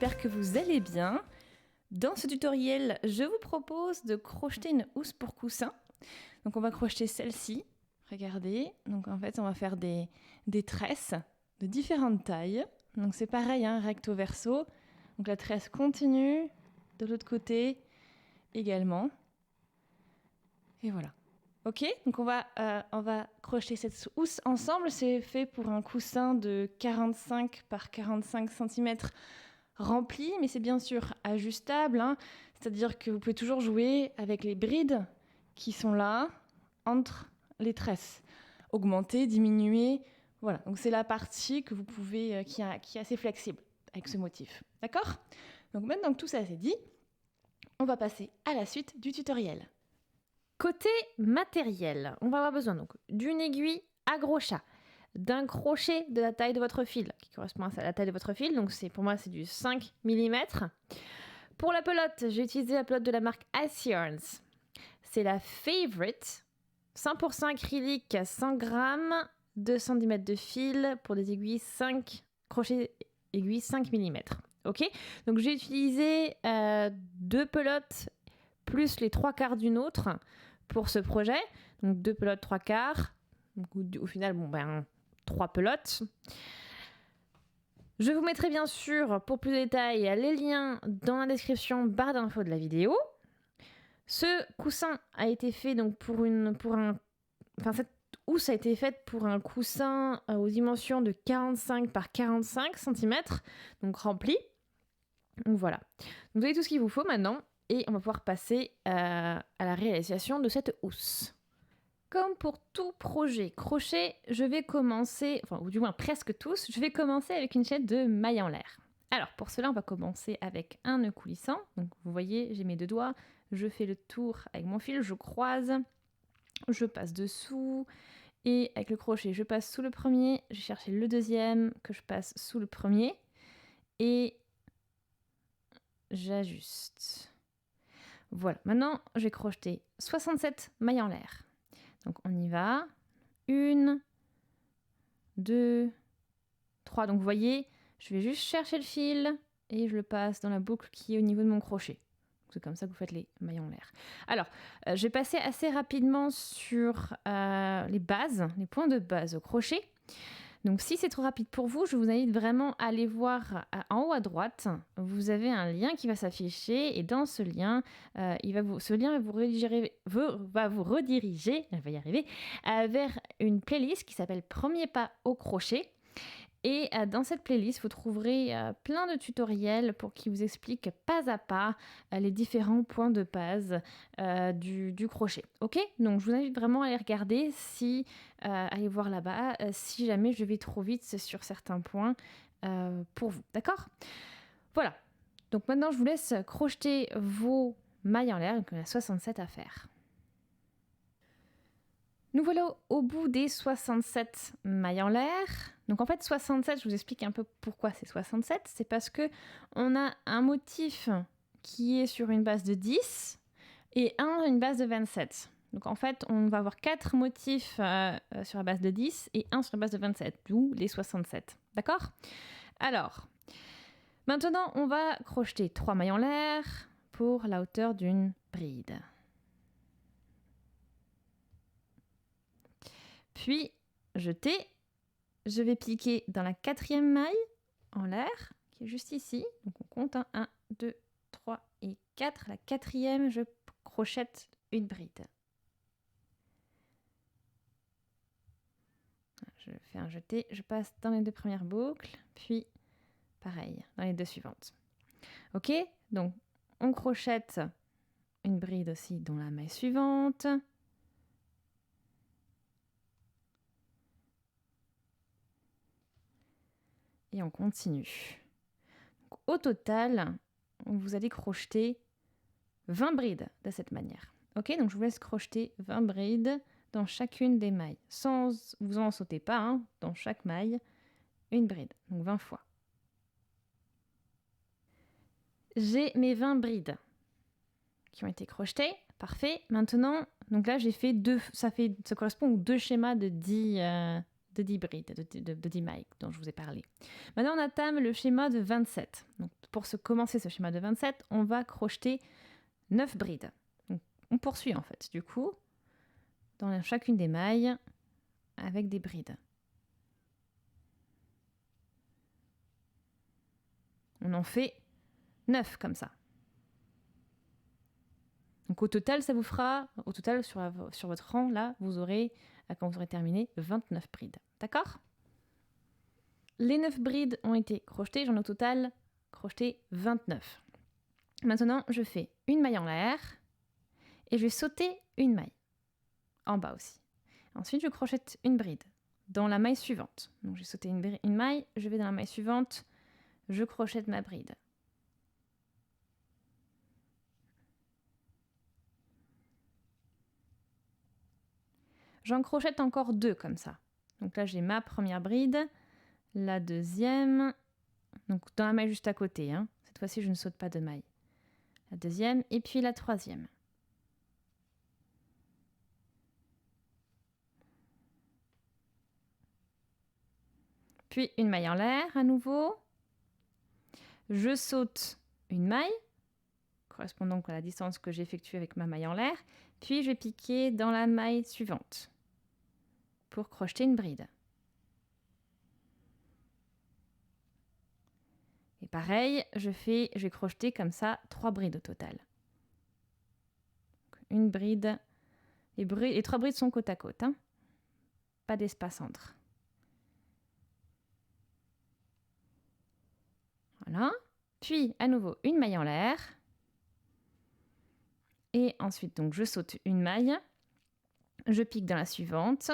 j'espère que vous allez bien. Dans ce tutoriel, je vous propose de crocheter une housse pour coussin. Donc on va crocheter celle-ci, regardez. Donc en fait, on va faire des tresses de différentes tailles. Donc c'est pareil, hein, recto verso. Donc la tresse continue, de l'autre côté également. Et voilà. Ok, donc on va crocheter cette housse ensemble. C'est fait pour un coussin de 45 par 45 cm rempli, mais c'est bien sûr ajustable. Hein. C'est-à-dire que vous pouvez toujours jouer avec les brides qui sont là, entre les tresses. Augmenter, diminuer. Voilà, donc c'est la partie que vous pouvez, qui est assez flexible avec ce motif. D'accord ? Donc maintenant que tout ça c'est dit, on va passer à la suite du tutoriel. Côté matériel, on va avoir besoin donc d'une aiguille à gros chat, d'un crochet de la taille de votre fil, qui correspond à la taille de votre fil, donc pour moi c'est du 5 mm. Pour la pelote, j'ai utilisé la pelote de la marque Ice Yarns. C'est la Favorite, 100% acrylique, 100 grammes, 2 cm de fil pour des aiguilles 5, crochet aiguille 5 mm. Ok, donc j'ai utilisé 2 pelotes plus les 3/4 d'une autre pour ce projet. Donc 2 pelotes 3/4. Donc, au final, 3 pelotes. Je vous mettrai bien sûr, pour plus de détails, les liens dans la description barre d'infos de la vidéo. Ce coussin a été fait donc cette housse a été faite pour un coussin aux dimensions de 45 par 45 cm, donc rempli. Donc voilà. Vous avez tout ce qu'il vous faut maintenant. Et on va pouvoir passer à la réalisation de cette housse. Comme pour tout projet crochet, je vais commencer, ou du moins presque tous, je vais commencer avec une chaîne de mailles en l'air. Alors pour cela, on va commencer avec un nœud coulissant. Donc vous voyez, j'ai mes 2 doigts, je fais le tour avec mon fil, je croise, je passe dessous, et avec le crochet, je passe sous le premier, je vais chercher le deuxième, que je passe sous le premier, et j'ajuste. Voilà, maintenant je vais crocheter 67 mailles en l'air. Donc on y va. 1, 2, 3. Donc vous voyez, je vais juste chercher le fil et je le passe dans la boucle qui est au niveau de mon crochet. C'est comme ça que vous faites les mailles en l'air. Alors, je vais passer assez rapidement sur les bases, les points de base au crochet. Donc si c'est trop rapide pour vous, je vous invite vraiment à aller voir en haut à droite. Vous avez un lien qui va s'afficher et dans ce lien, ce lien va vous rediriger, elle va y arriver, vers une playlist qui s'appelle Premier pas au crochet. Et dans cette playlist, vous trouverez plein de tutoriels pour qui vous expliquent pas à pas les différents points de base du crochet. Ok ? Donc je vous invite vraiment à aller regarder, aller voir là-bas, si jamais je vais trop vite sur certains points pour vous. D'accord ? Voilà. Donc maintenant, je vous laisse crocheter vos mailles en l'air. Donc il y en a 67 à faire. Nous voilà au bout des 67 mailles en l'air. Donc en fait 67, je vous explique un peu pourquoi c'est 67. C'est parce que on a un motif qui est sur une base de 10 et une base de 27. Donc en fait on va avoir 4 motifs sur la base de 10 et 1 sur la base de 27, d'où les 67. D'accord ? Alors, maintenant on va crocheter 3 mailles en l'air pour la hauteur d'une bride. Puis, jeter, je vais piquer dans la 4e maille en l'air, qui est juste ici. Donc on compte 1, 2, 3 et 4. La 4e, je crochette une bride. Je fais un jeté, je passe dans les 2 premières boucles, puis pareil, dans les 2 suivantes. Ok, donc on crochette une bride aussi dans la maille suivante. Et on continue. Donc, au total, vous allez crocheter 20 brides de cette manière. Ok, donc je vous laisse crocheter 20 brides dans chacune des mailles. Vous en sautez pas, hein, dans chaque maille, une bride. Donc 20 fois. J'ai mes 20 brides qui ont été crochetées. Parfait. Maintenant, donc là, j'ai fait ça correspond aux 2 schémas de 10 de 10 brides, de 10 mailles dont je vous ai parlé. Maintenant, on entame le schéma de 27. Donc, pour commencer ce schéma de 27, on va crocheter 9 brides. Donc, on poursuit en fait, du coup, dans chacune des mailles avec des brides. On en fait 9 comme ça. Donc au total, ça vous fera, sur votre rang, là, vous aurez, quand vous aurez terminé, 29 brides. D'accord ? Les 9 brides ont été crochetées, j'en ai au total crocheté 29. Maintenant, je fais une maille en l'air et je vais sauter une maille en bas aussi. Ensuite, je crochète une bride dans la maille suivante. Donc j'ai sauté une maille, je vais dans la maille suivante, je crochète ma bride. J'en crochète encore 2 comme ça. Donc là, j'ai ma première bride, la deuxième, donc dans la maille juste à côté. Hein. Cette fois-ci, je ne saute pas de maille. La deuxième et puis la troisième. Puis une maille en l'air à nouveau. Je saute une maille, correspondant donc à la distance que j'ai effectuée avec ma maille en l'air. Puis je vais piquer dans la maille suivante pour crocheter une bride. Et pareil, je vais crocheter comme ça 3 brides au total. Une bride, les 3 brides sont côte à côte, hein. Pas d'espace entre. Voilà. Puis à nouveau une maille en l'air. Et ensuite donc je saute une maille, je pique dans la suivante.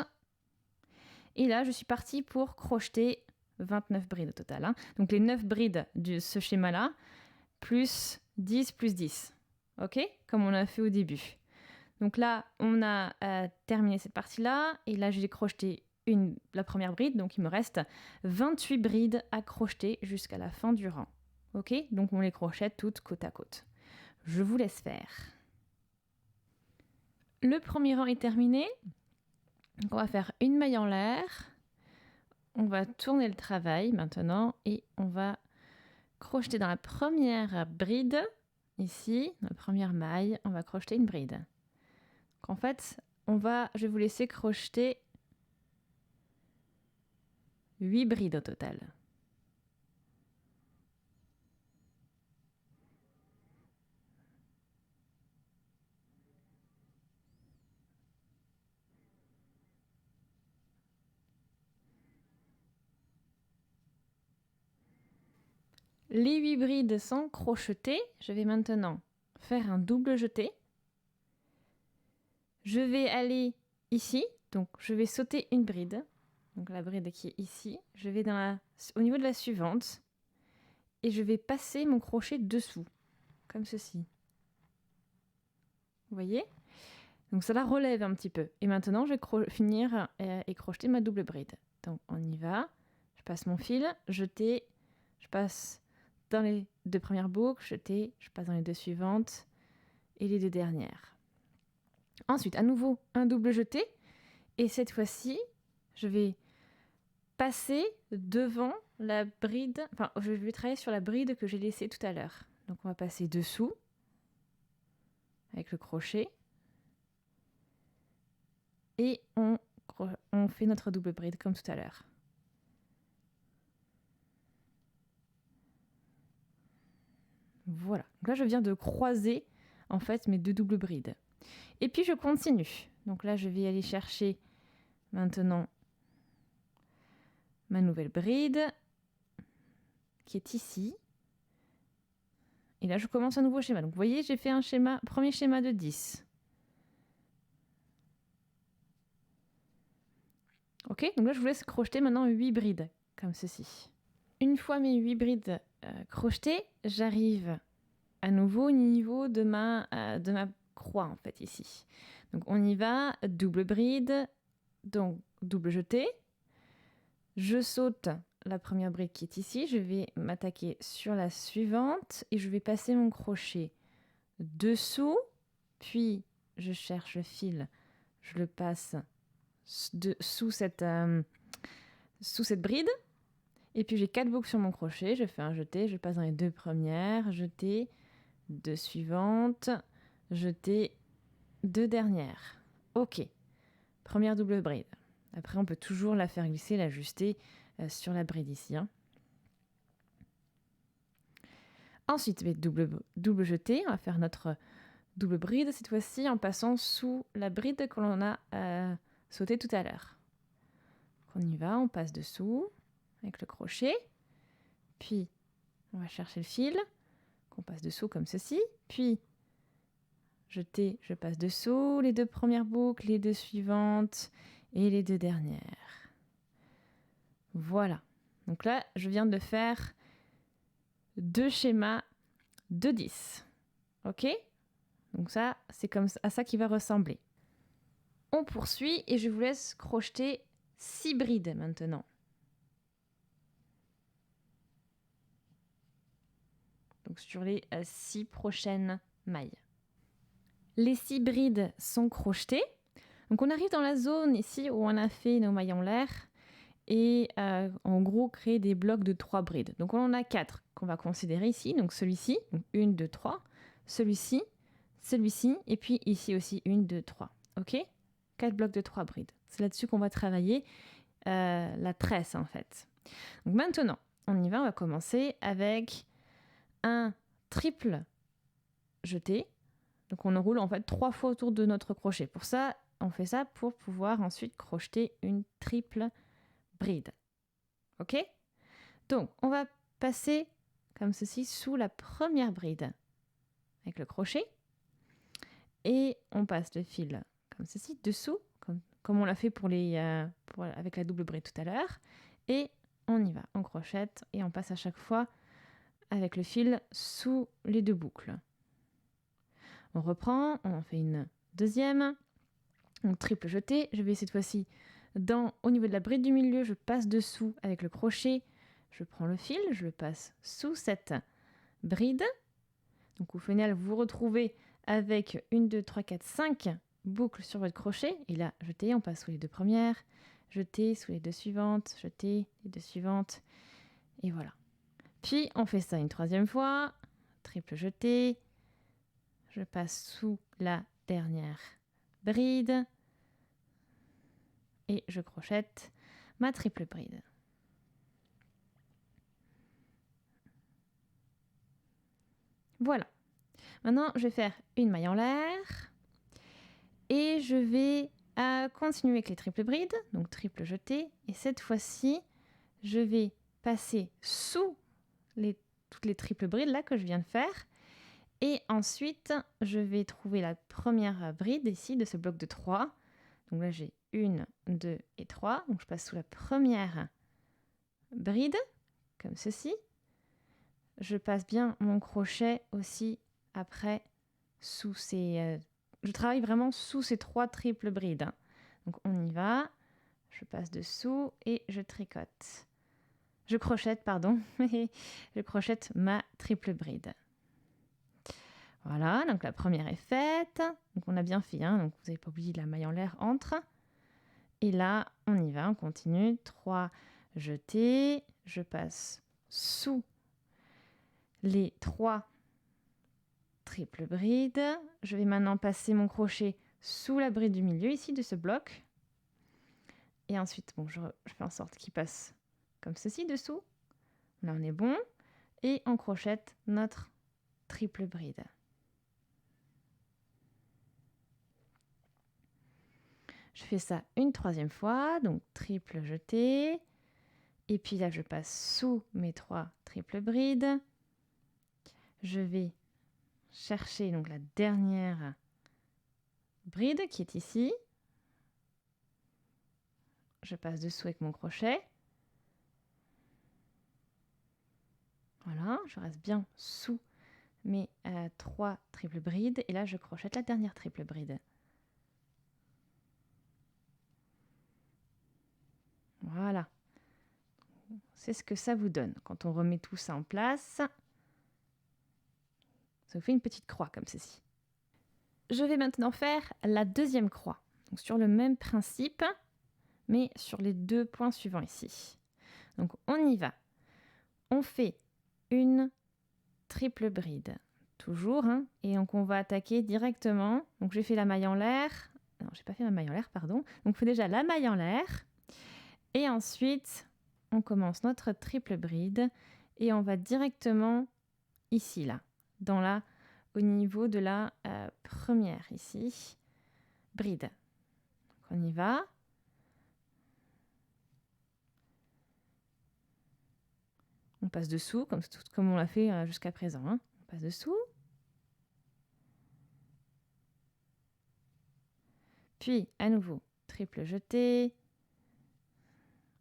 Et là je suis partie pour crocheter 29 brides au total. Hein. Donc les 9 brides de ce schéma-là, plus 10 plus 10. Ok ? Comme on a fait au début. Donc là, on a terminé cette partie-là. Et là, j'ai crocheté la première bride. Donc il me reste 28 brides à crocheter jusqu'à la fin du rang. Ok ? Donc on les crochette toutes côte à côte. Je vous laisse faire. Le premier rang est terminé. Donc on va faire une maille en l'air. On va tourner le travail maintenant et on va crocheter dans la première bride, ici, dans la première maille, on va crocheter une bride. Donc en fait, je vais vous laisser crocheter 8 brides au total. Les 8 brides sont crochetées. Je vais maintenant faire un double jeté. Je vais aller ici, donc je vais sauter une bride. Donc la bride qui est ici. Je vais au niveau de la suivante et je vais passer mon crochet dessous, comme ceci. Vous voyez ? Donc ça la relève un petit peu. Et maintenant, je vais finir et crocheter ma double bride. Donc on y va. Je passe mon fil, jeter, je passe dans les 2 premières boucles, jeter, je passe dans les 2 suivantes et les 2 dernières. Ensuite, à nouveau, un double jeté. Et cette fois-ci, je vais passer devant la bride, enfin, je vais travailler sur la bride que j'ai laissée tout à l'heure. Donc on va passer dessous avec le crochet. Et on fait notre double bride comme tout à l'heure. Voilà. Donc là, je viens de croiser en fait mes 2 doubles brides. Et puis je continue. Donc là, je vais aller chercher maintenant ma nouvelle bride qui est ici. Et là, je commence un nouveau schéma. Donc vous voyez, j'ai fait un premier schéma de 10. Ok, donc là, je vous laisse crocheter maintenant 8 brides, comme ceci. Une fois mes 8 brides crochetées, j'arrive à nouveau au niveau de ma croix, en fait, ici. Donc on y va, double bride, donc double jeté. Je saute la première bride qui est ici, je vais m'attaquer sur la suivante et je vais passer mon crochet dessous, puis je cherche le fil, je le passe sous cette sous cette bride. Et puis j'ai 4 boucles sur mon crochet, je fais un jeté, je passe dans les 2 premières, jeté, 2 suivantes, jeté, 2 dernières. Ok, première double bride. Après on peut toujours la faire glisser, l'ajuster sur la bride ici. Ensuite, double jeté, on va faire notre double bride cette fois-ci en passant sous la bride que l'on a sautée tout à l'heure. On y va, on passe dessous avec le crochet, puis on va chercher le fil, qu'on passe dessous comme ceci, puis jeter, je passe dessous les 2 premières boucles, les 2 suivantes et les 2 dernières. Voilà. Donc là, je viens de faire 2 schémas de 10. Ok ? Donc ça, c'est comme à ça qu'il va ressembler. On poursuit et je vous laisse crocheter 6 brides maintenant. Donc sur les 6 prochaines mailles. Les 6 brides sont crochetées. Donc on arrive dans la zone ici où on a fait nos mailles en l'air et en gros créer des blocs de 3 brides. Donc on en a 4 qu'on va considérer ici. Donc celui-ci, donc 1, 2, 3. Celui-ci, celui-ci et puis ici aussi 1, 2, 3. Ok ? 4 blocs de 3 brides. C'est là-dessus qu'on va travailler la tresse en fait. Donc maintenant, on y va, on va commencer avec un triple jeté. Donc on enroule en fait 3 fois autour de notre crochet. Pour ça, on fait ça pour pouvoir ensuite crocheter une triple bride. Ok ? Donc on va passer comme ceci sous la première bride avec le crochet. Et on passe le fil comme ceci dessous, comme on l'a fait avec la double bride tout à l'heure. Et on y va, on crochette et on passe à chaque fois avec le fil sous les 2 boucles. On reprend, on en fait une deuxième, on triple jeté. Je vais cette fois-ci au niveau de la bride du milieu, je passe dessous avec le crochet, je prends le fil, je le passe sous cette bride. Donc au final, vous vous retrouvez avec 1, 2, 3, 4, 5 boucles sur votre crochet. Et là, jeté, on passe sous les 2 premières, jeté sous les 2 suivantes, jeté les 2 suivantes, et voilà. Puis on fait ça une 3e fois, triple jeté, je passe sous la dernière bride et je crochette ma triple bride. Voilà. Maintenant, je vais faire une maille en l'air et je vais continuer avec les triples brides, donc triple jeté. Et cette fois-ci, je vais passer sous toutes les triples brides là que je viens de faire. Et ensuite, je vais trouver la première bride ici de ce bloc de 3. Donc là, j'ai 1, 2 et 3. Donc je passe sous la première bride, comme ceci. Je passe bien mon crochet aussi après sous ces... je travaille vraiment sous ces 3 triples brides. Donc on y va. Je passe dessous et je tricote. Je crochette, pardon. Je crochette ma triple bride. Voilà, donc la première est faite. Donc on a bien fait, donc vous n'avez pas oublié la maille en l'air entre. Et là, on y va, on continue. 3 jetés. Je passe sous les 3 triples brides. Je vais maintenant passer mon crochet sous la bride du milieu ici de ce bloc. Et ensuite, je fais en sorte qu'il passe comme ceci dessous. Là, on est bon. Et on crochette notre triple bride. Je fais ça une 3e fois, donc triple jeté. Et puis là, je passe sous mes 3 triples brides. Je vais chercher donc la dernière bride qui est ici. Je passe dessous avec mon crochet. Voilà, je reste bien sous mes 3 triples brides. Et là, je crochette la dernière triple bride. Voilà. C'est ce que ça vous donne. Quand on remet tout ça en place, ça vous fait une petite croix comme ceci. Je vais maintenant faire la 2e croix. Donc sur le même principe, mais sur les 2 points suivants ici. Donc on y va. On fait une triple bride, toujours, hein, et donc on va attaquer directement. Donc j'ai fait la maille en l'air. Non, j'ai pas fait ma maille en l'air, pardon. Donc on fait déjà la maille en l'air. Et ensuite, on commence notre triple bride et on va directement ici, là, au niveau de la première, ici, bride. Donc on y va. On passe dessous, comme on l'a fait jusqu'à présent. Hein. On passe dessous. Puis, à nouveau, triple jeté.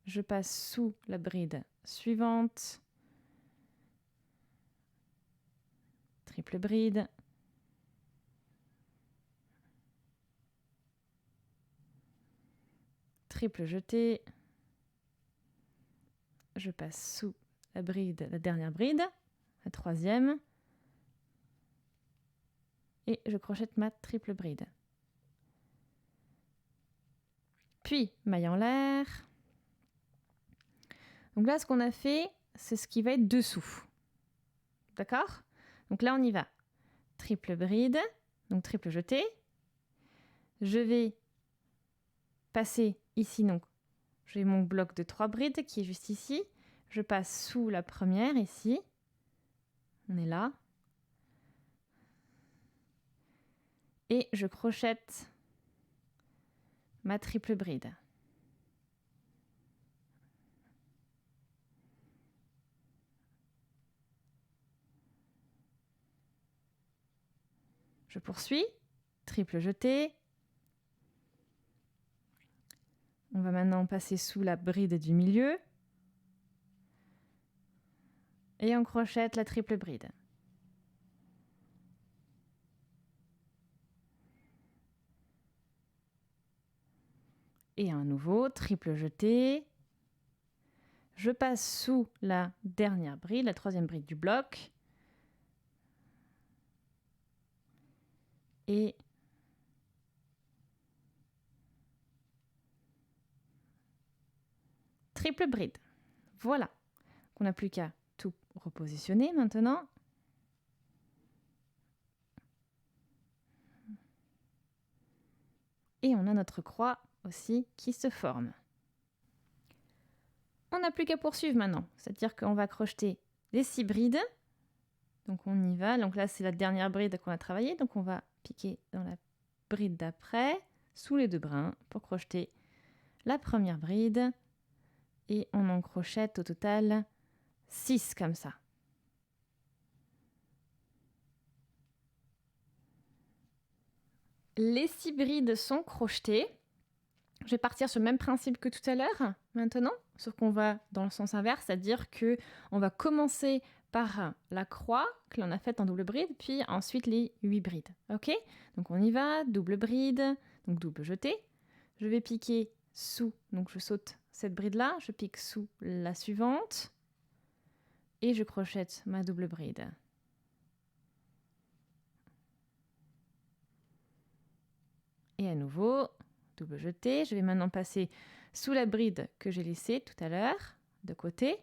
Je passe sous la bride suivante. Triple bride. Triple jeté. Je passe sous la bride, la dernière bride, la troisième. Et je crochette ma triple bride. Puis, maille en l'air. Donc là, ce qu'on a fait, c'est ce qui va être dessous. D'accord ? Donc là, on y va. Triple bride, donc triple jeté. Je vais passer ici, donc j'ai mon bloc de 3 brides qui est juste ici. Je passe sous la première ici. On est là. Et je crochette ma triple bride. Je poursuis, triple jeté. On va maintenant passer sous la bride du milieu. Et on crochette la triple bride. Et à nouveau, triple jeté. Je passe sous la dernière bride, la troisième bride du bloc. Et triple bride. Voilà. On n'a plus qu'à tout repositionner maintenant. Et on a notre croix aussi qui se forme. On n'a plus qu'à poursuivre maintenant. C'est-à-dire qu'on va crocheter les 6 brides. Donc on y va. Donc là, c'est la dernière bride qu'on a travaillée. Donc on va piquer dans la bride d'après, sous les 2 brins, pour crocheter la première bride. Et on en crochette au total 6 comme ça. Les 6 brides sont crochetées. Je vais partir sur le même principe que tout à l'heure maintenant, sauf qu'on va dans le sens inverse, c'est-à-dire que on va commencer par la croix que l'on a faite en double bride, puis ensuite les 8 brides. Ok ? Donc on y va, double bride, donc double jeté. Je vais piquer sous, donc je saute cette bride-là, je pique sous la suivante et je crochette ma double bride. Et à nouveau, double jeté. Je vais maintenant passer sous la bride que j'ai laissée tout à l'heure, de côté.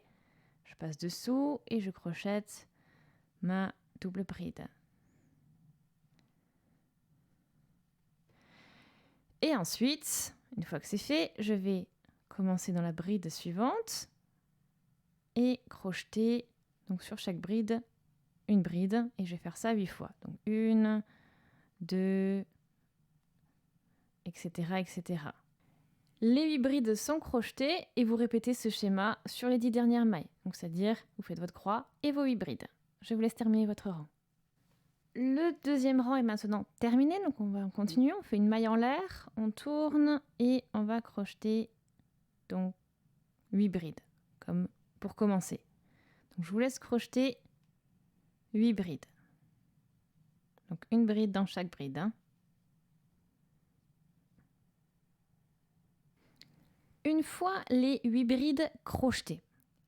Je passe dessous et je crochette ma double bride. Et ensuite, une fois que c'est fait, je vais commencer dans la bride suivante et crocheter donc sur chaque bride une bride. Et je vais faire ça 8 fois. Donc 1, 2, etc., etc. Les 8 brides sont crochetées et vous répétez ce schéma sur les 10 dernières mailles. Donc c'est-à-dire, vous faites votre croix et vos 8 brides. Je vous laisse terminer votre rang. Le deuxième rang est maintenant terminé, donc on va continuer. On fait une maille en l'air, on tourne et on va crocheter donc 8 brides, comme pour commencer. Donc je vous laisse crocheter 8 brides. Donc une bride dans chaque bride. Hein. Une fois les 8 brides crochetées,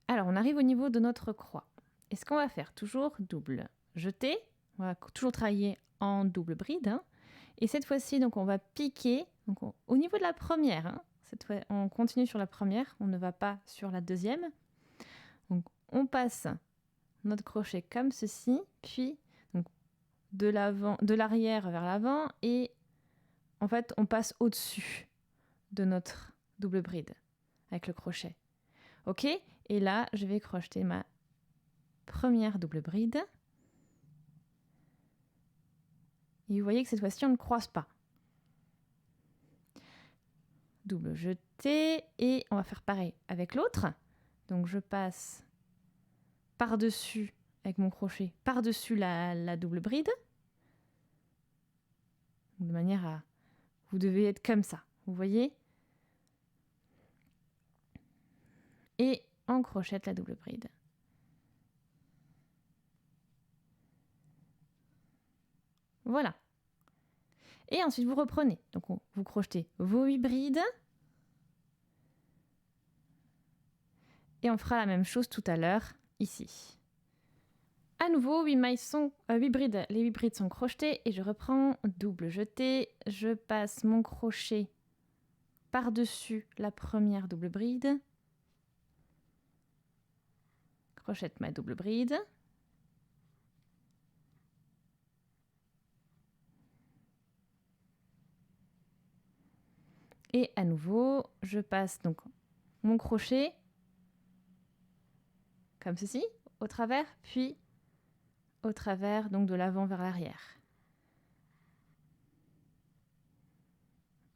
alors on arrive au niveau de notre croix. Et ce qu'on va faire, toujours double jeté, on va toujours travailler en double bride. Hein. Et cette fois-ci, donc on va piquer donc au niveau de la première. Hein. Cette fois, on continue sur la première, on ne va pas sur la deuxième. Donc, on passe notre crochet comme ceci, puis donc, de l'arrière vers l'avant, et en fait, on passe au-dessus de notre double bride avec le crochet. Ok, et là, je vais crocheter ma première double bride. Et vous voyez que cette fois-ci, on ne croise pas. Double jeté, et on va faire pareil avec l'autre. Donc, je passe par-dessus, avec mon crochet, par-dessus la double bride. De manière à... Vous devez être comme ça, vous voyez? Et on crochette la double bride. Voilà. Et ensuite, vous reprenez. Donc, vous crochetez vos 8 brides. Et on fera la même chose tout à l'heure, ici. À nouveau, 8 brides. Les 8 brides sont crochetées et je reprends double jeté. Je passe mon crochet par-dessus la première double bride. Crochette ma double bride. Et à nouveau, je passe donc mon crochet comme ceci, au travers, puis au travers, donc de l'avant vers l'arrière.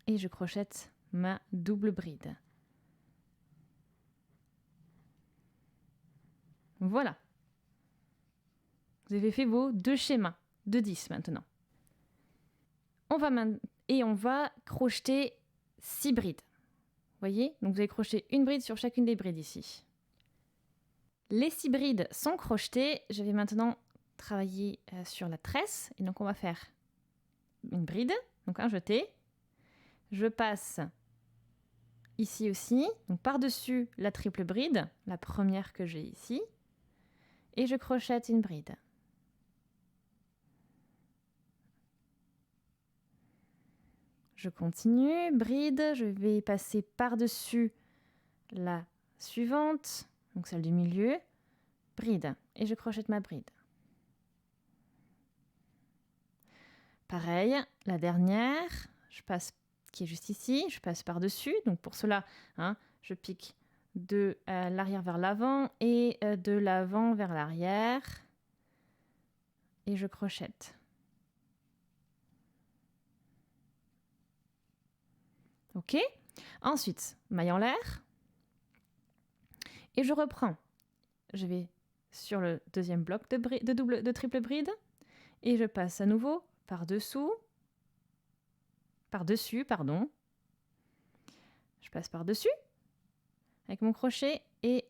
Et je crochette ma double bride. Voilà. Vous avez fait vos 2 schémas de 10 maintenant. On va crocheter 6 brides. Vous voyez? Donc vous allez crocheter une bride sur chacune des brides ici. Les 6 brides sont crochetées. Je vais maintenant travailler sur la tresse. Et donc on va faire une bride, donc un jeté. Je passe ici aussi, donc par-dessus la triple bride, la première que j'ai ici. Et je crochette une bride. Je continue, bride, je vais passer par-dessus la suivante, donc celle du milieu, bride, et je crochette ma bride. Pareil, la dernière, je passe, qui est juste ici, je passe par-dessus, donc pour cela, je pique de l'arrière vers l'avant et de l'avant vers l'arrière, et je crochette. Ok. Ensuite, maille en l'air. Et je reprends. Je vais sur le deuxième bloc de triple bride. Et je passe à nouveau par-dessus. Je passe par-dessus avec mon crochet et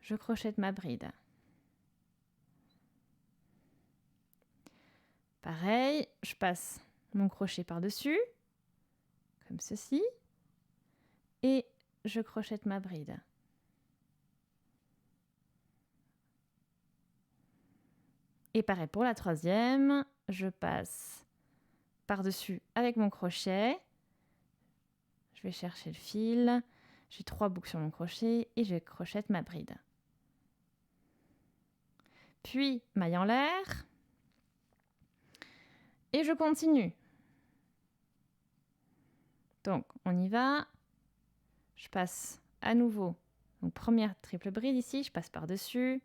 je crochette ma bride. Pareil, je passe mon crochet par-dessus, comme ceci. Et je crochette ma bride. Et pareil pour la troisième, je passe par-dessus avec mon crochet. Je vais chercher le fil. J'ai 3 boucles sur mon crochet et je crochette ma bride. Puis maille en l'air. Et je continue. Donc on y va. Je passe à nouveau. Donc première triple bride ici, je passe par-dessus.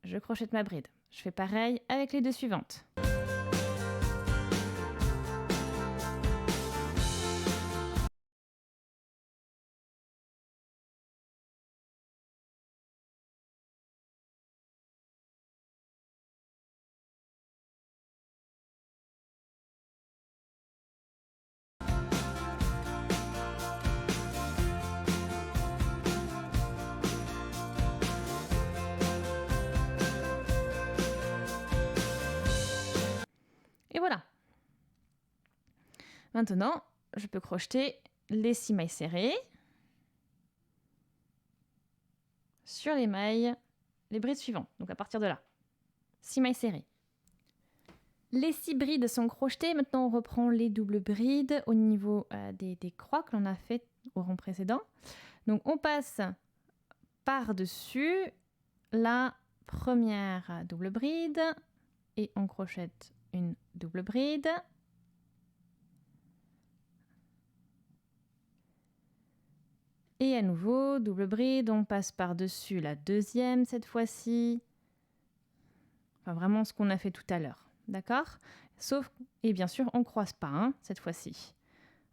Je crochette ma bride. Je fais pareil avec les 2 suivantes. Et voilà. Maintenant, je peux crocheter les 6 mailles serrées sur les brides suivantes. Donc à partir de là, 6 mailles serrées. Les 6 brides sont crochetées. Maintenant, on reprend les doubles brides au niveau des croix que l'on a fait au rang précédent. Donc, on passe par-dessus la première double bride et on crochette une double bride. Et à nouveau, double bride, on passe par-dessus la deuxième cette fois-ci. Enfin, vraiment ce qu'on a fait tout à l'heure, d'accord? Sauf, et bien sûr, on ne croise pas hein, cette fois-ci.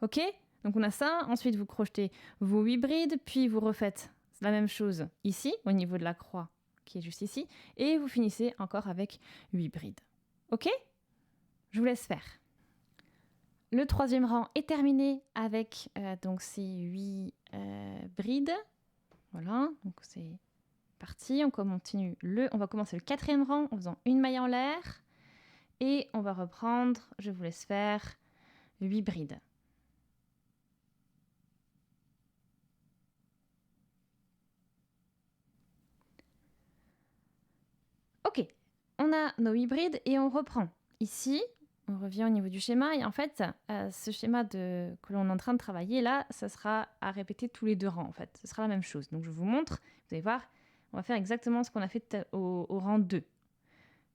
Ok? Donc on a ça, ensuite vous crochetez vos 8 brides, puis vous refaites la même chose ici, au niveau de la croix qui est juste ici, et vous finissez encore avec 8 brides. Ok? Je vous laisse faire. Le troisième rang est terminé avec donc ces 8 brides. Voilà, donc c'est parti. On va commencer le quatrième rang en faisant une maille en l'air. Et on va reprendre, je vous laisse faire, 8 brides. Ok, on a nos 8 brides et on reprend. Ici, on revient au niveau du schéma. Et en fait, ce schéma que l'on est en train de travailler là, ça sera à répéter tous les 2 rangs en fait. Ce sera la même chose. Donc je vous montre, vous allez voir, on va faire exactement ce qu'on a fait au rang 2.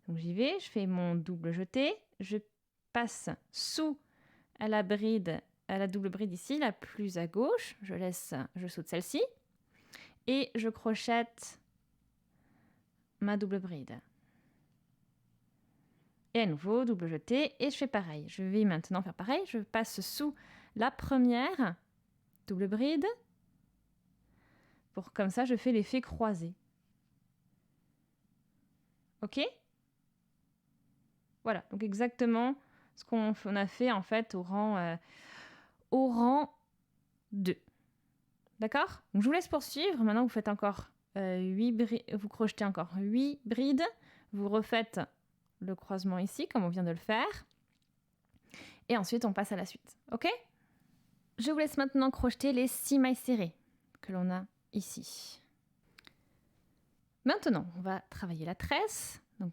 Donc j'y vais, je fais mon double jeté, je passe sous la double bride ici, la plus à gauche, je saute celle-ci et je crochette ma double bride. Et à nouveau, double jeté et je fais pareil. Je vais maintenant faire pareil, je passe sous la première double bride pour comme ça je fais l'effet croisé. Ok? Voilà, donc exactement ce qu'on a fait en fait au rang 2. D'accord? Donc je vous laisse poursuivre. Maintenant, vous faites encore vous crochetez encore 8 brides. Vous refaites le croisement ici, comme on vient de le faire. Et ensuite, on passe à la suite. Ok? Je vous laisse maintenant crocheter les 6 mailles serrées que l'on a ici. Maintenant, on va travailler la tresse. Donc,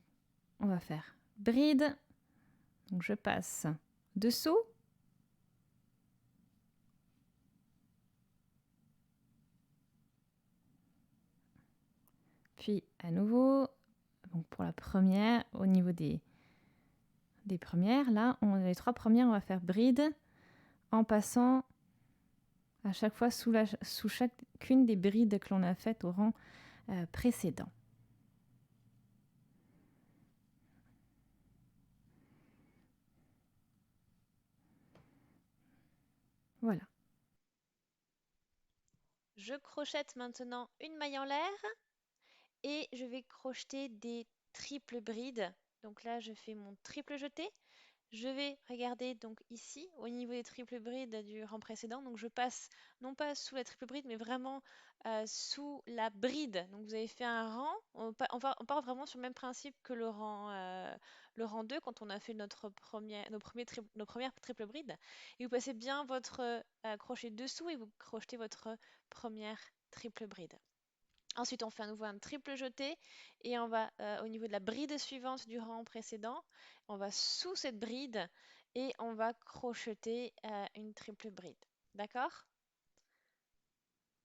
on va faire bride. Donc, je passe dessous. Puis, à nouveau, donc pour la première, au niveau des premières, là, les 3 premières, on va faire bride en passant à chaque fois sous chacune des brides que l'on a faites au rang précédent. Voilà. Je crochette maintenant une maille en l'air et je vais crocheter des triples brides. Donc là, je fais mon triple jeté. Je vais regarder donc ici au niveau des triples brides du rang précédent. Donc je passe non pas sous la triple bride, mais vraiment sous la bride. Donc vous avez fait un rang. On part vraiment sur le même principe que le rang 2 quand on a fait nos premières triples brides. Et vous passez bien votre crochet dessous et vous crochetez votre première triple bride. Ensuite, on fait à nouveau un triple jeté et on va au niveau de la bride suivante du rang précédent, on va sous cette bride et on va crocheter une triple bride. D'accord?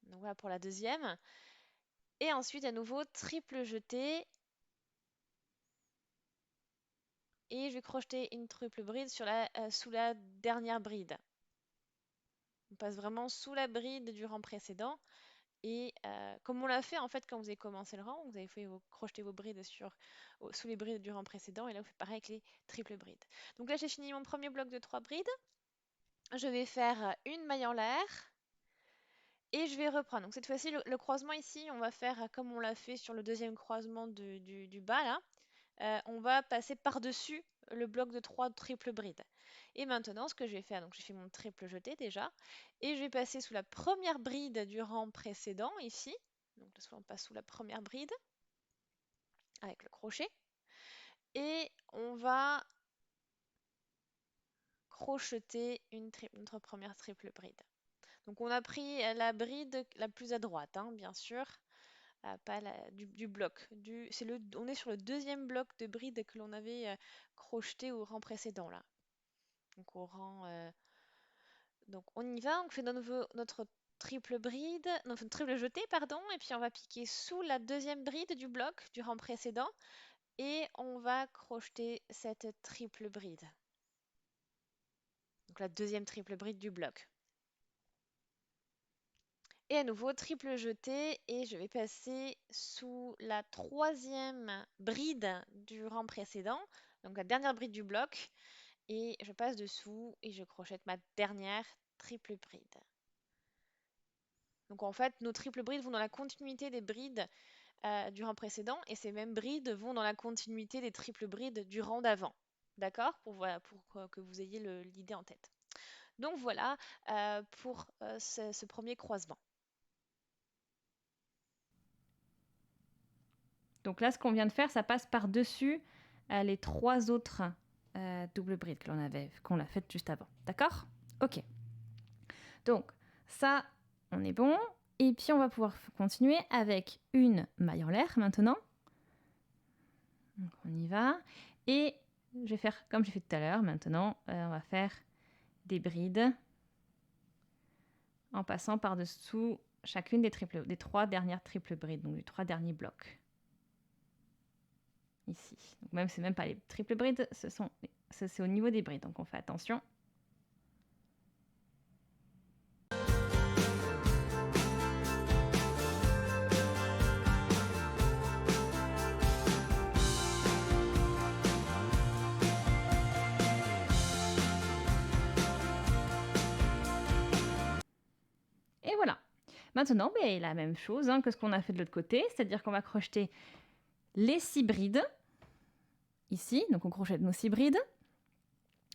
Donc voilà pour la deuxième. Et ensuite, à nouveau, triple jeté et je vais crocheter une triple bride sous la dernière bride. On passe vraiment sous la bride du rang précédent. Et comme on l'a fait en fait quand vous avez commencé le rang, vous avez fait crocheter vos brides sous les brides du rang précédent et là vous faites pareil avec les triples brides. Donc là j'ai fini mon premier bloc de 3 brides. Je vais faire une maille en l'air et je vais reprendre. Donc cette fois-ci le croisement ici on va faire comme on l'a fait sur le deuxième croisement du bas là. On va passer par-dessus le bloc de 3 triples brides. Et maintenant, ce que je vais faire, donc j'ai fait mon triple jeté déjà, et je vais passer sous la première bride du rang précédent ici. Donc là, on passe sous la première bride avec le crochet. Et on va crocheter notre première triple bride. Donc on a pris la bride la plus à droite, hein, bien sûr. pas du bloc. On est sur le deuxième bloc de bride que l'on avait crocheté au rang précédent là. Donc au rang, donc on y va, on fait de nouveau notre triple bride, notre triple jeté pardon, et puis on va piquer sous la deuxième bride du bloc du rang précédent et on va crocheter cette triple bride. Donc la deuxième triple bride du bloc. Et à nouveau, triple jeté et je vais passer sous la troisième bride du rang précédent, donc la dernière bride du bloc, et je passe dessous et je crochette ma dernière triple bride. Donc en fait, nos triples brides vont dans la continuité des brides du rang précédent et ces mêmes brides vont dans la continuité des triples brides du rang d'avant. D'accord? Pour que vous ayez l'idée en tête. Donc voilà pour ce premier croisement. Donc là, ce qu'on vient de faire, ça passe par-dessus les 3 autres doubles brides qu'on a faites juste avant. D'accord? Ok. Donc ça, on est bon. Et puis on va pouvoir continuer avec une maille en l'air maintenant. Donc on y va. Et je vais faire comme j'ai fait tout à l'heure. Maintenant, on va faire des brides en passant par-dessous chacune des 3 dernières triples brides, donc les 3 derniers blocs. Ici. Donc même, c'est même pas les triples brides, c'est au niveau des brides, donc on fait attention. Et voilà. Maintenant, la même chose que ce qu'on a fait de l'autre côté, c'est-à-dire qu'on va crocheter les 6 brides. Ici, donc on crochette nos 6 brides.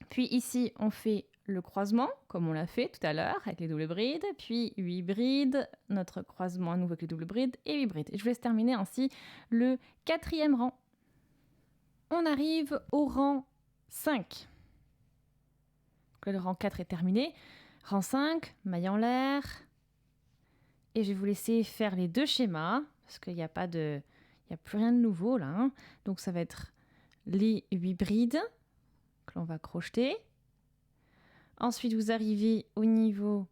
Puis ici, on fait le croisement, comme on l'a fait tout à l'heure, avec les doubles brides. Puis 8 brides, notre croisement à nouveau avec les doubles brides, et 8 brides. Et je vous laisse terminer ainsi le 4e rang. On arrive au rang 5. Donc là, le rang 4 est terminé. Rang 5, maille en l'air. Et je vais vous laisser faire les 2 schémas, parce qu'il n'y a plus rien de nouveau là. Donc ça va être les 8 brides que l'on va crocheter. Ensuite, vous arrivez au niveau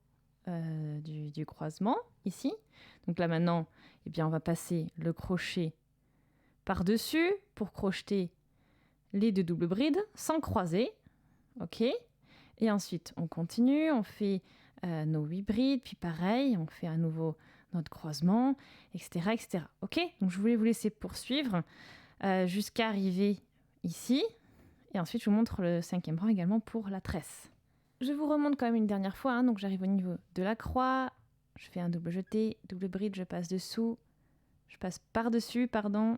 du croisement, ici. Donc là maintenant, on va passer le crochet par-dessus pour crocheter les 2 doubles brides sans croiser. Ok. Et ensuite, on continue, on fait nos 8 brides, puis pareil, on fait à nouveau notre croisement, etc. etc. Ok. Donc je voulais vous laisser poursuivre jusqu'à arriver ici. Et ensuite, je vous montre le 5e rang également pour la tresse. Je vous remonte quand même une dernière fois. Donc j'arrive au niveau de la croix, je fais un double jeté, double bride, je passe dessous, je passe par-dessus, pardon.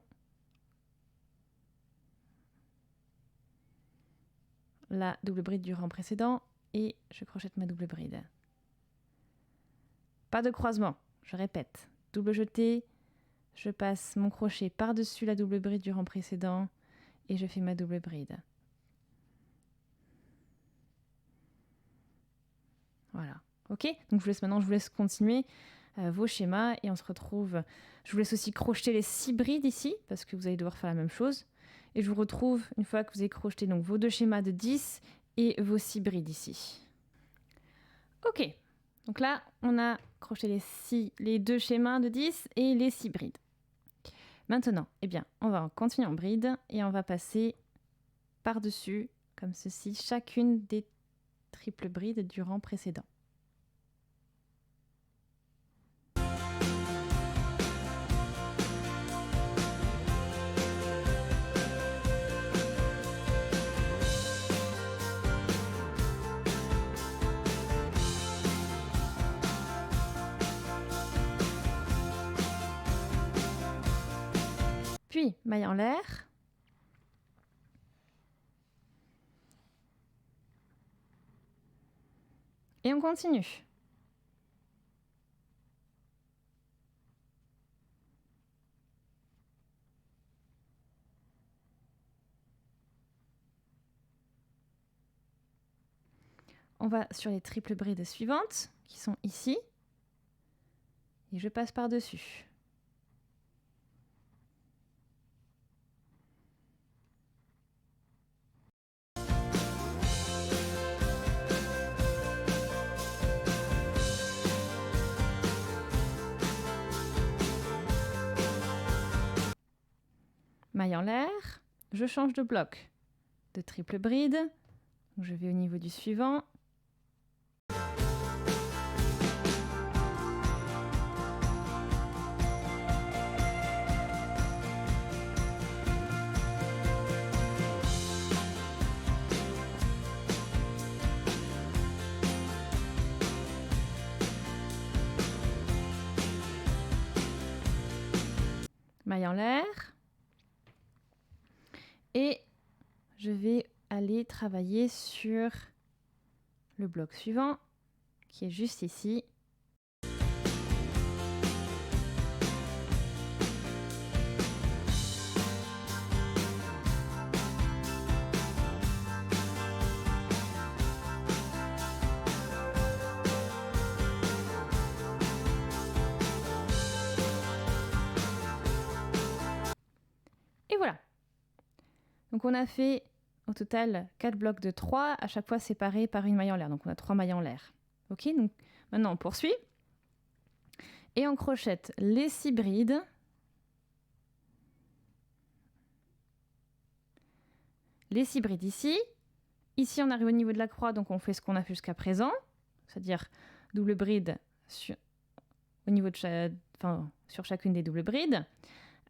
La double bride du rang précédent et je crochette ma double bride. Pas de croisement, je répète. Double jeté, je passe mon crochet par-dessus la double bride du rang précédent et je fais ma double bride. Voilà. Ok. Donc je vous laisse continuer vos schémas et on se retrouve. Je vous laisse aussi crocheter les 6 brides ici parce que vous allez devoir faire la même chose. Et je vous retrouve une fois que vous avez crocheté donc vos 2 schémas de 10 et vos 6 brides ici. Ok. Donc là, on a crocheté les 2 schémas de 10 et les 6 brides. Maintenant, on va continuer en bride et on va passer par-dessus, comme ceci, chacune des triples brides du rang précédent. Puis, maille en l'air. Et on continue. On va sur les triples brides suivantes, qui sont ici. Et je passe par-dessus. maille en l'air, je change de bloc de triple bride, donc je vais au niveau du suivant. Maille en l'air. Et je vais aller travailler sur le bloc suivant, qui est juste ici. Et voilà. Donc on a fait au total 4 blocs de 3, à chaque fois séparés par une maille en l'air. Donc on a 3 mailles en l'air. Ok, donc maintenant on poursuit. Et on crochette les 6 brides. Les 6 brides ici. Ici on arrive au niveau de la croix, donc on fait ce qu'on a fait jusqu'à présent. C'est-à-dire double bride au niveau de sur chacune des doubles brides.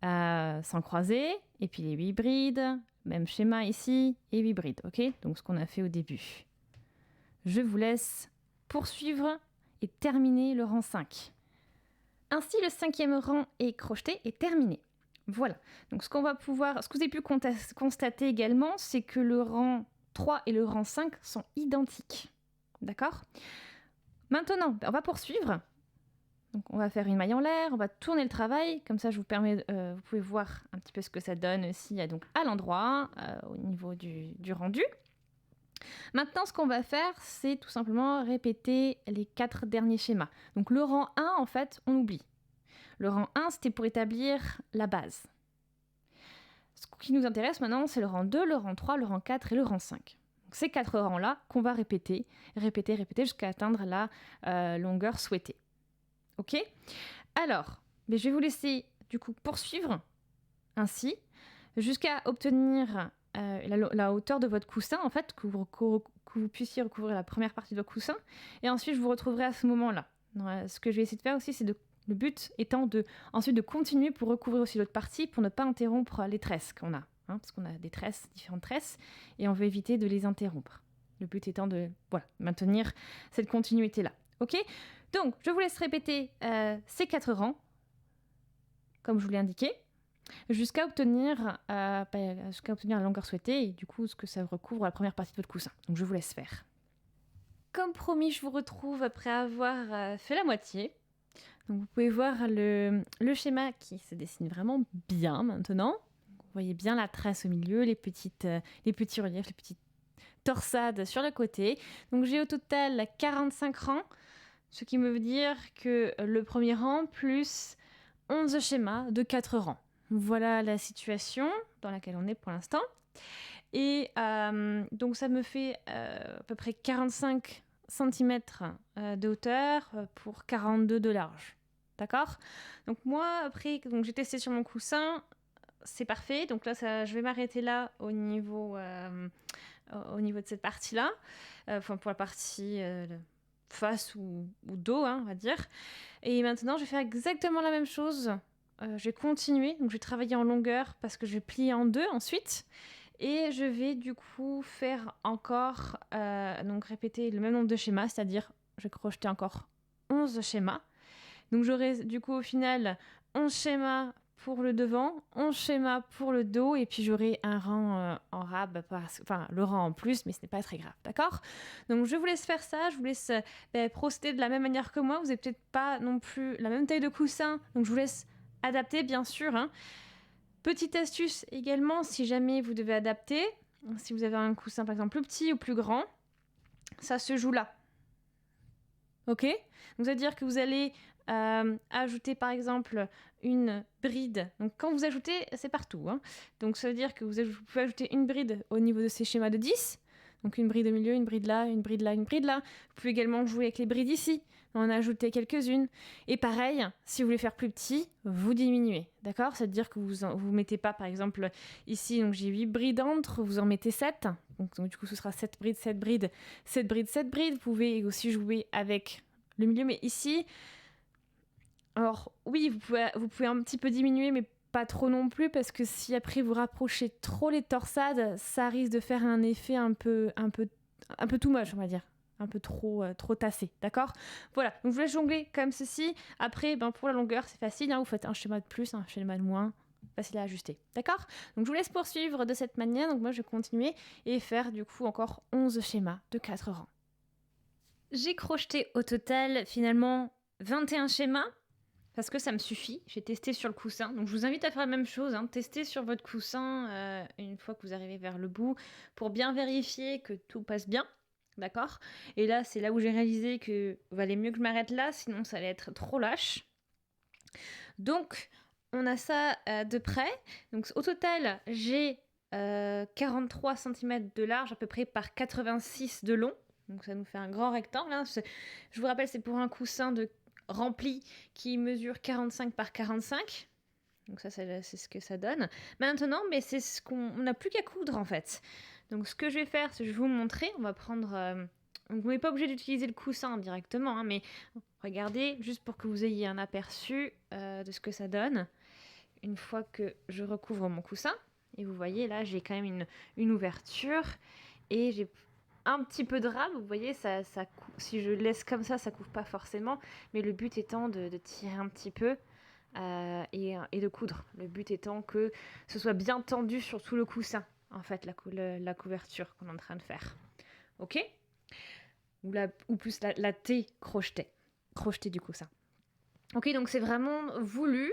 Sans croiser. Et puis les 8 brides. Même schéma ici, et 8 brides, ok? Donc ce qu'on a fait au début. Je vous laisse poursuivre et terminer le rang 5. Ainsi, le 5e rang est crocheté et terminé. Voilà. Donc ce que vous avez pu constater également, c'est que le rang 3 et le rang 5 sont identiques. D'accord? Maintenant, on va poursuivre. Donc on va faire une maille en l'air, on va tourner le travail, comme ça vous pouvez voir un petit peu ce que ça donne aussi donc à l'endroit, au niveau du rendu. Maintenant ce qu'on va faire, c'est tout simplement répéter les 4 derniers schémas. Donc le rang 1 en fait, on oublie. Le rang 1 c'était pour établir la base. Ce qui nous intéresse maintenant, c'est le rang 2, le rang 3, le rang 4 et le rang 5. Donc ces 4 rangs-là qu'on va répéter jusqu'à atteindre la longueur souhaitée. Ok? Alors, je vais vous laisser du coup poursuivre jusqu'à obtenir la hauteur de votre coussin, en fait, que vous puissiez recouvrir la première partie de votre coussin. Et ensuite, je vous retrouverai à ce moment-là. Ce que je vais essayer de faire aussi, c'est le but étant ensuite de continuer pour recouvrir aussi l'autre partie pour ne pas interrompre les tresses qu'on a. Parce qu'on a des tresses, différentes tresses, et on veut éviter de les interrompre. Le but étant de maintenir cette continuité-là. Ok? Donc, je vous laisse répéter ces 4 rangs, comme je vous l'ai indiqué, jusqu'à obtenir la longueur souhaitée et du coup ce que ça recouvre la première partie de votre coussin. Donc, je vous laisse faire. Comme promis, je vous retrouve après avoir fait la moitié. Donc, vous pouvez voir le schéma qui se dessine vraiment bien maintenant. Vous voyez bien la trace au milieu, les petits reliefs, les petites torsades sur le côté. Donc, j'ai au total 45 rangs. Ce qui veut dire que le premier rang plus 11 schémas de 4 rangs. Voilà la situation dans laquelle on est pour l'instant. Et donc ça me fait à peu près 45 cm de hauteur pour 42 de large. D'accord? Donc moi, après, j'ai testé sur mon coussin, c'est parfait. Donc là, je vais m'arrêter là au niveau de cette partie-là. Pour la partie... face ou dos, on va dire. Et maintenant, je vais faire exactement la même chose. Je vais continuer. Donc, je vais travailler en longueur parce que je vais plier en 2 ensuite. Et je vais du coup faire encore, répéter le même nombre de schémas, c'est-à-dire je vais crocheter encore 11 schémas. Donc, j'aurai du coup au final 11 schémas pour le devant, 11 schémas pour le dos, et puis j'aurai un rang en rab, le rang en plus, mais ce n'est pas très grave, d'accord? Donc je vous laisse faire ça, je vous laisse procéder de la même manière que moi, vous n'avez peut-être pas non plus la même taille de coussin, donc je vous laisse adapter bien sûr. Petite astuce également, si jamais vous devez adapter, si vous avez un coussin par exemple plus petit ou plus grand, ça se joue là. Ok? Donc ça veut dire que vous allez ajouter par exemple une bride. Donc quand vous ajoutez, c'est partout. Donc ça veut dire que vous pouvez ajouter une bride au niveau de ces schémas de 10. Donc une bride au milieu, une bride là, une bride là, une bride là. Vous pouvez également jouer avec les brides ici, en ajouter quelques-unes. Et pareil, si vous voulez faire plus petit, vous diminuez, d'accord? C'est-à-dire que vous mettez pas, par exemple, ici, donc j'ai 8 brides entre, vous en mettez 7. Donc du coup, ce sera 7 brides, 7 brides, 7 brides, 7 brides. Vous pouvez aussi jouer avec le milieu, mais ici... Alors oui, vous pouvez un petit peu diminuer, mais pas trop non plus, parce que si après vous rapprochez trop les torsades, ça risque de faire un effet un peu too much, on va dire. Un peu trop tassé, d'accord? Voilà, donc je vous laisse jongler comme ceci. Après, pour la longueur, c'est facile, hein, vous faites un schéma de plus, un schéma de moins, facile à ajuster, d'accord? Donc je vous laisse poursuivre de cette manière, donc moi je vais continuer et faire du coup encore 11 schémas de 4 rangs. J'ai crocheté au total finalement 21 schémas, parce que ça me suffit, j'ai testé sur le coussin. Donc je vous invite à faire la même chose, hein. Testez sur votre coussin une fois que vous arrivez vers le bout, pour bien vérifier que tout passe bien. D'accord? Et là, c'est là où j'ai réalisé que valait mieux que je m'arrête là, sinon ça allait être trop lâche. Donc, on a ça de près. Donc, au total, j'ai 43 cm de large, à peu près par 86 de long. Donc, ça nous fait un grand rectangle, hein. Je vous rappelle, c'est pour un coussin rempli qui mesure 45 par 45. Donc ça, c'est ce que ça donne. Maintenant, mais c'est ce qu'on n'a plus qu'à coudre, en fait. Donc ce que je vais faire, c'est que je vais vous montrer. On va prendre... donc vous n'êtes pas obligé d'utiliser le coussin directement, hein, mais regardez, juste pour que vous ayez un aperçu de ce que ça donne. Une fois que je recouvre mon coussin, et vous voyez, là, j'ai quand même une ouverture, et j'ai un petit peu de râle. Vous voyez, si je laisse comme ça couvre pas forcément, mais le but étant de tirer un petit peu et de coudre. Le but étant que ce soit bien tendu sur tout le coussin, en fait, la couverture qu'on est en train de faire. Ok? Ou plus la T crochetée du coussin. Ok, donc c'est vraiment voulu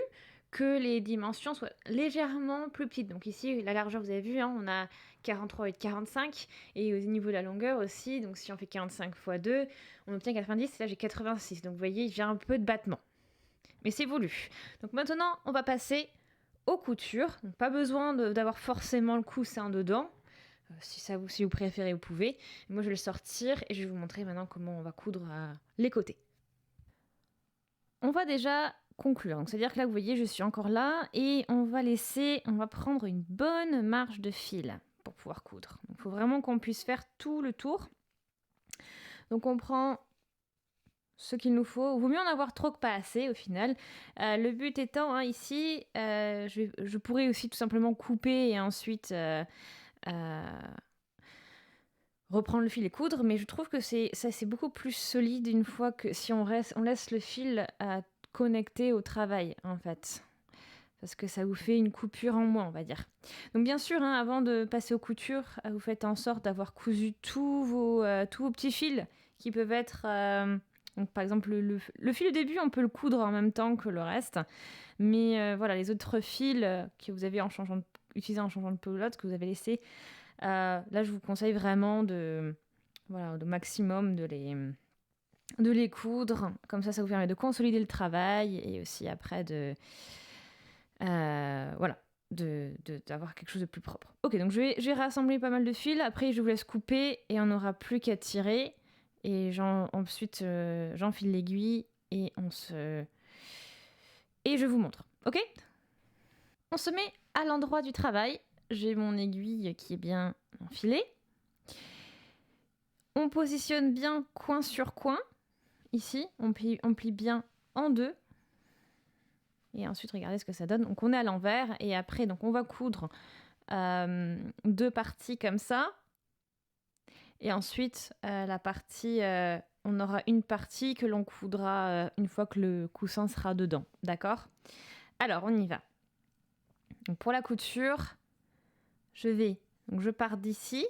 que les dimensions soient légèrement plus petites. Donc ici, la largeur, vous avez vu, hein, on a 43 et 45. Et au niveau de la longueur aussi, donc si on fait 45 x 2, on obtient 90. Et là, j'ai 86. Donc vous voyez, j'ai un peu de battement. Mais c'est voulu. Donc maintenant, on va passer aux coutures. Donc pas besoin d'avoir forcément le coussin dedans. Si vous préférez, vous pouvez. Moi, je vais le sortir et je vais vous montrer maintenant comment on va coudre les côtés. On va déjà conclure. Donc, c'est-à-dire que là, vous voyez, je suis encore là et on va prendre une bonne marge de fil pour pouvoir coudre. Il faut vraiment qu'on puisse faire tout le tour. Donc, on prend ce qu'il nous faut. Il vaut mieux en avoir trop que pas assez au final. Le but étant, hein, ici, je pourrais aussi tout simplement couper et ensuite reprendre le fil et coudre, mais je trouve que c'est beaucoup plus solide une fois que si on laisse le fil connecté au travail, en fait. Parce que ça vous fait une coupure en moins, on va dire. Donc bien sûr, hein, avant de passer aux coutures, vous faites en sorte d'avoir cousu tous vos petits fils qui peuvent être... donc par exemple, le fil au début, on peut le coudre en même temps que le reste. Mais voilà, les autres fils que vous avez utilisés en changeant de pelote, que vous avez laissé, là, je vous conseille vraiment au maximum de les coudre. Comme ça vous permet de consolider le travail et aussi après d'avoir quelque chose de plus propre. Ok, donc je vais rassembler pas mal de fils. Après, je vous laisse couper et on n'aura plus qu'à tirer. Et ensuite, j'enfile l'aiguille et et je vous montre. Ok ? On se met à l'endroit du travail. J'ai mon aiguille qui est bien enfilée. On positionne bien coin sur coin. Ici, on plie bien en deux. Et ensuite, regardez ce que ça donne. Donc, on est à l'envers. Et après, donc, on va coudre 2 parties comme ça. Et ensuite, on aura une partie que l'on coudra une fois que le coussin sera dedans. D'accord ? Alors, on y va. Donc, pour la couture, je pars d'ici.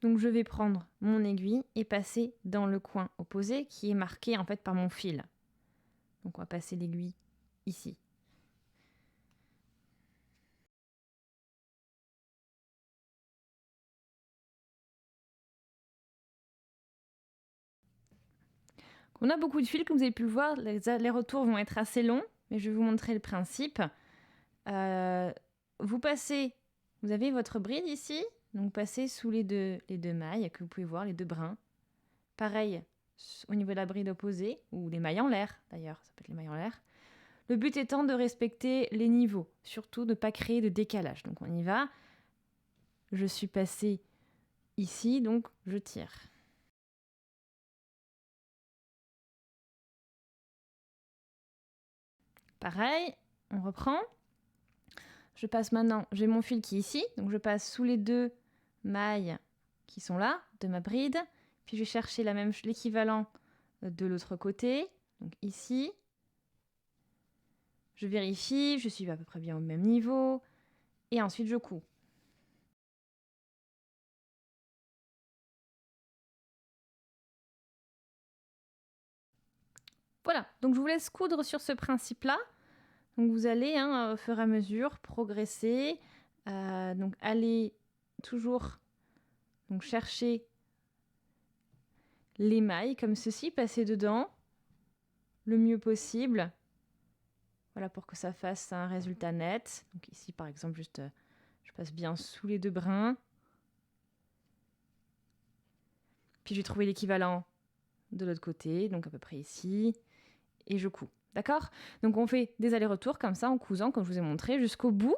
Donc, je vais prendre mon aiguille et passer dans le coin opposé qui est marqué en fait par mon fil. Donc, on va passer l'aiguille ici. On a beaucoup de fils, comme vous avez pu le voir. Les retours vont être assez longs, mais je vais vous montrer le principe. Vous avez votre bride ici. donc passer sous les deux mailles que vous pouvez voir, les deux brins. Pareil au niveau de la bride opposée, ou les mailles en l'air d'ailleurs, ça peut être les mailles en l'air. Le but étant de respecter les niveaux, surtout de ne pas créer de décalage. Donc on y va. Je suis passée ici, donc je tire. Pareil, on reprend. Je passe maintenant, j'ai mon fil qui est ici, donc je passe sous les deux mailles qui sont là, de ma bride. Puis je vais chercher l'équivalent de l'autre côté, donc ici. Je vérifie, je suis à peu près bien au même niveau. Et ensuite, je couds. Voilà, donc je vous laisse coudre sur ce principe-là. Donc vous allez, au fur et à mesure, progresser. Donc aller toujours chercher les mailles comme ceci, passer dedans le mieux possible. Voilà, pour que ça fasse un résultat net. Donc ici, par exemple, juste, je passe bien sous les deux brins. Puis je vais trouver l'équivalent de l'autre côté, donc à peu près ici. Et je couds. D'accord ? Donc on fait des allers-retours comme ça, en cousant, comme je vous ai montré, jusqu'au bout.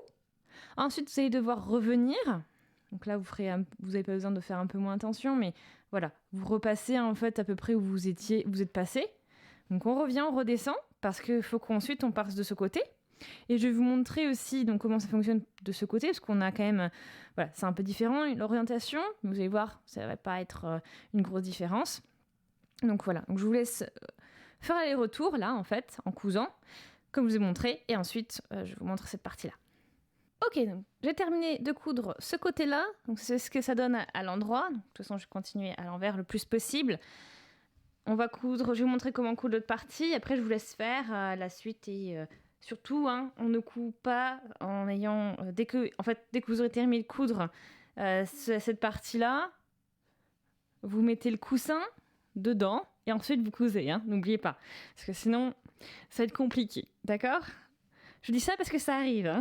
Ensuite, vous allez devoir revenir. Donc là, vous n'avez pas besoin de faire un peu moins attention, mais voilà, vous repassez en fait à peu près où vous êtes passé. Donc on revient, on redescend, parce qu'il faut qu'ensuite on passe de ce côté. Et je vais vous montrer aussi donc, comment ça fonctionne de ce côté, parce qu'on a quand même, voilà, c'est un peu différent l'orientation, mais vous allez voir, ça ne va pas être une grosse différence. Donc voilà, donc je vous laisse faire aller-retour là en fait, en cousant, comme je vous ai montré, et ensuite je vous montre cette partie-là. Ok, donc j'ai terminé de coudre ce côté-là, donc c'est ce que ça donne à l'endroit. Donc, de toute façon, je vais continuer à l'envers le plus possible. On va coudre, je vais vous montrer comment coudre l'autre partie, après je vous laisse faire la suite et surtout, on ne coud pas en ayant, dès que vous aurez terminé de coudre cette partie-là, vous mettez le coussin dedans et ensuite vous cousez, n'oubliez pas, parce que sinon ça va être compliqué, d'accord ? Je dis ça parce que ça arrive.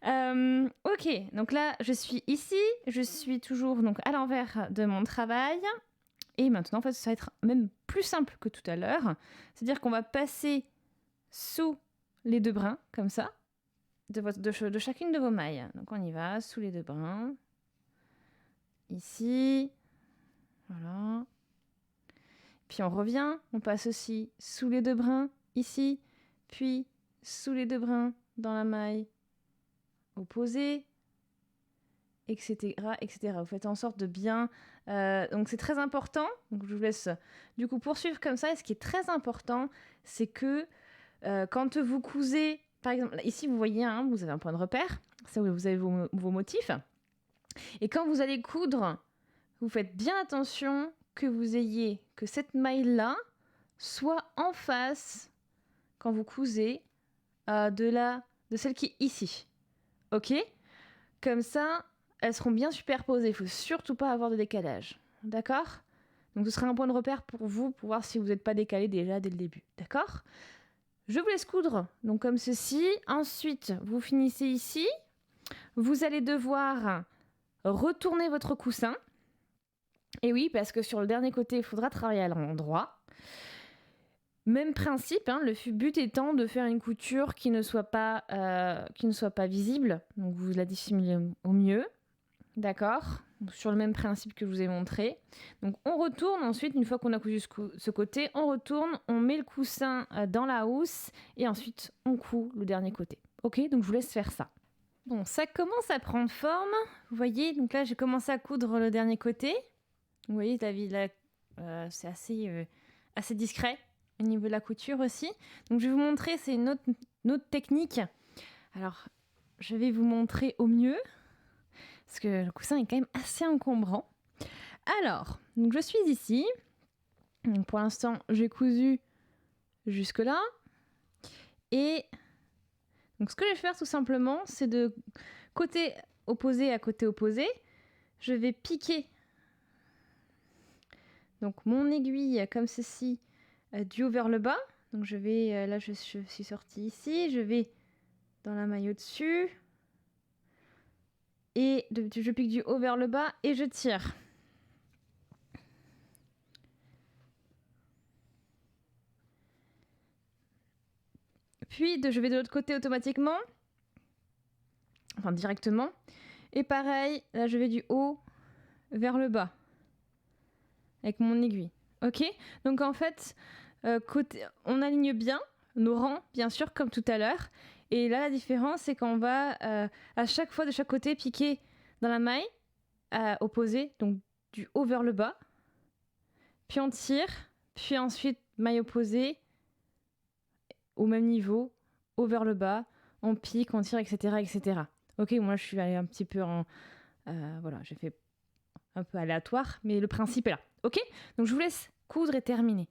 Ok, donc là je suis ici, je suis toujours donc à l'envers de mon travail. Et maintenant, en fait, ça va être même plus simple que tout à l'heure. C'est-à-dire qu'on va passer sous les deux brins, comme ça, de chacune de vos mailles. Donc on y va, sous les deux brins. Ici. Voilà. Puis on revient, on passe aussi sous les deux brins, ici. Puis sous les deux brins dans la maille opposée. Etc., etc. Vous faites en sorte de bien... donc c'est très important. Donc je vous laisse du coup poursuivre comme ça. Et ce qui est très important, c'est que quand vous cousez... Par exemple, ici vous voyez, vous avez un point de repère. C'est où vous avez vos motifs. Et quand vous allez coudre, vous faites bien attention que cette maille-là soit en face, quand vous cousez, de celle qui est ici. Ok ? Comme ça... elles seront bien superposées. Il ne faut surtout pas avoir de décalage. D'accord ? Donc ce sera un point de repère pour vous, pour voir si vous n'êtes pas décalé déjà dès le début. D'accord ? Je vous laisse coudre, donc comme ceci. Ensuite, vous finissez ici. Vous allez devoir retourner votre coussin. Et oui, parce que sur le dernier côté, il faudra travailler à l'endroit. Même principe, le but étant de faire une couture qui ne soit pas visible. Donc vous la dissimulez au mieux. D'accord, sur le même principe que je vous ai montré. Donc on retourne ensuite, une fois qu'on a cousu ce côté, on retourne, on met le coussin dans la housse et ensuite on coud le dernier côté. Ok, donc je vous laisse faire ça. Bon, ça commence à prendre forme. Vous voyez, donc là j'ai commencé à coudre le dernier côté. Vous voyez, c'est assez discret au niveau de la couture aussi. Donc je vais vous montrer, c'est une autre technique. Alors, je vais vous montrer au mieux. Parce que le coussin est quand même assez encombrant. Alors, donc je suis ici. Donc pour l'instant, j'ai cousu jusque-là. Et donc ce que je vais faire tout simplement, c'est de côté opposé à côté opposé, je vais piquer donc mon aiguille comme ceci du haut vers le bas. Donc je vais, là je suis sortie ici, je vais dans la maille au-dessus. et je pique du haut vers le bas et je tire. Puis je vais de l'autre côté automatiquement, enfin directement. Et pareil, là je vais du haut vers le bas avec mon aiguille. Ok ? Donc en fait, on aligne bien nos rangs, bien sûr, comme tout à l'heure. Et là, la différence, c'est qu'on va à chaque fois de chaque côté piquer dans la maille opposée, donc du haut vers le bas. Puis on tire, puis ensuite maille opposée au même niveau, haut vers le bas, on pique, on tire, etc., etc. Ok, moi je suis allée un petit peu en... voilà, j'ai fait un peu aléatoire, mais le principe est là. Ok ? Donc je vous laisse coudre et terminer.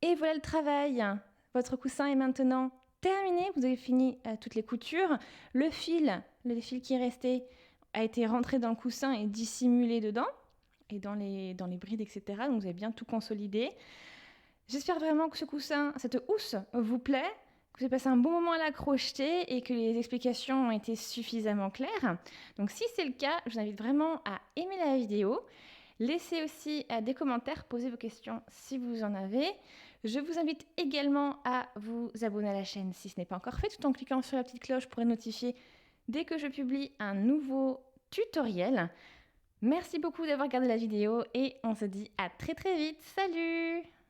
Et voilà le travail. Votre coussin est maintenant terminé. Vous avez fini toutes les coutures. Le fil qui est resté a été rentré dans le coussin et dissimulé dedans. Et dans les brides, etc. Donc vous avez bien tout consolidé. J'espère vraiment que ce coussin, cette housse vous plaît, que vous avez passé un bon moment à la crocheter et que les explications ont été suffisamment claires. Donc si c'est le cas, je vous invite vraiment à aimer la vidéo. Laissez aussi des commentaires, posez vos questions si vous en avez. Je vous invite également à vous abonner à la chaîne si ce n'est pas encore fait, tout en cliquant sur la petite cloche pour être notifié dès que je publie un nouveau tutoriel. Merci beaucoup d'avoir regardé la vidéo et on se dit à très très vite. Salut!